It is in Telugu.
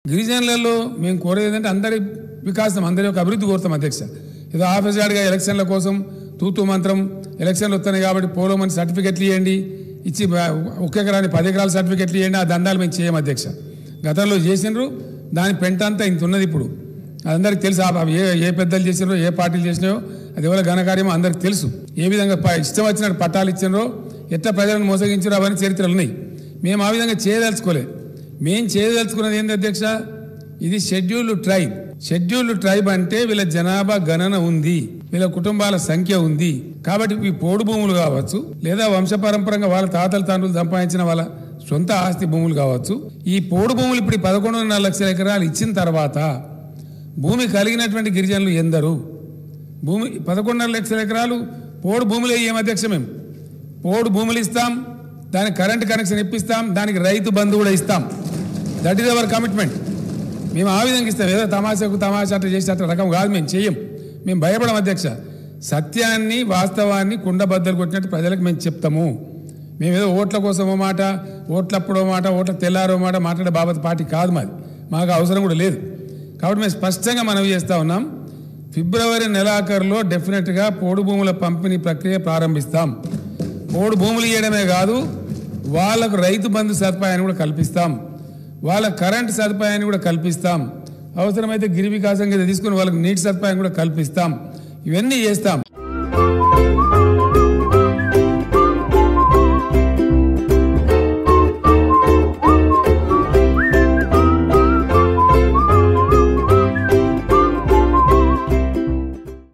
గిరిజనులలో మేము కోరేది ఏంటంటే అందరి వికాసం, అందరి యొక్క అభివృద్ధి కోరుతాం అధ్యక్ష. ఏదో ఆఫీసర్గా ఎలక్షన్ల కోసం తూతూ మంత్రం ఎలక్షన్లు వస్తున్నాయి కాబట్టి పోలోమని సర్టిఫికెట్లు ఇవ్వండి, ఇచ్చి 1 ఎకరానికి 10 ఎకరాల సర్టిఫికెట్లు ఇవ్వండి, ఆ దండాలు మేము చేయం అధ్యక్ష. గతంలో చేసినారు, దాని పెంట అంతా ఇంత ఉన్నది. ఇప్పుడు అందరికి తెలుసు, ఏ పెద్దలు చేసినారో, ఏ పార్టీలు చేసినాయో, అది ఎవరి ఘనకార్యమో అందరికి తెలుసు. ఏ విధంగా ఇష్టం వచ్చినట్టు పట్టాలు ఇచ్చినారో, ఎట్లా ప్రజలను మోసగించారో అవన్నీ చరిత్రలు ఉన్నాయి. మేము ఆ విధంగా చేయదలుచుకోలేదు. మేము చేయదలుచుకున్నది ఏంటి అధ్యక్ష, ఇది షెడ్యూల్డ్ ట్రైబ్. షెడ్యూల్డ్ ట్రైబ్ అంటే వీళ్ళ జనాభా గణన ఉంది, వీళ్ళ కుటుంబాల సంఖ్య ఉంది. కాబట్టి ఈ పోడు భూములు కావచ్చు, లేదా వంశపరంపరంగా వాళ్ళ తాతల తండ్రులు సంపాదించిన వాళ్ళ సొంత ఆస్తి భూములు కావచ్చు. ఈ పోడు భూములు ఇప్పుడు 11.5 లక్షల ఎకరాలు ఇచ్చిన తర్వాత భూమి కలిగినటువంటి గిరిజనులు ఎందరు? భూమి 11.5 లక్షల ఎకరాలు పోడు భూములు ఏం అధ్యక్ష? మేము పోడు భూములు ఇస్తాం, దానికి కరెంట్ కనెక్షన్ ఇప్పిస్తాం, దానికి రైతు బంధు కూడా ఇస్తాం. That is our commitment. మేము ఆ విధంగా ఇస్తాం. ఏదో తమాషా అట్లా చేసి అట్లా రకం కాదు, మేము చెయ్యం. మేము భయపడం అధ్యక్ష. సత్యాన్ని, వాస్తవాన్ని కుండబద్దలు కొట్టినట్టు ప్రజలకు మేము చెప్తాము. మేము ఏదో ఓట్ల కోసమో మాట, ఓట్లప్పుడో మాట, ఓట్ల తెల్లారో మాట మాట్లాడే బాబత్ పార్టీ కాదు మాది. మాకు అవసరం కూడా లేదు. కాబట్టి మేము స్పష్టంగా మనవి చేస్తూ ఉన్నాం, ఫిబ్రవరి నెలాఖరులో డెఫినెట్గా పోడు భూముల పంపిణీ ప్రక్రియ ప్రారంభిస్తాం. పోడు భూములు ఇవ్వడమే కాదు, వాళ్ళకు రైతు బంధు సదుపాయాన్ని కూడా కల్పిస్తాం, వాళ్ళ కరెంటు సదుపాయాన్ని కూడా కల్పిస్తాం, అవసరమైతే గిరి వికాసం కింద తీసుకుని వాళ్ళకి నీటి సదుపాయం కూడా కల్పిస్తాం. ఇవన్నీ చేస్తాం.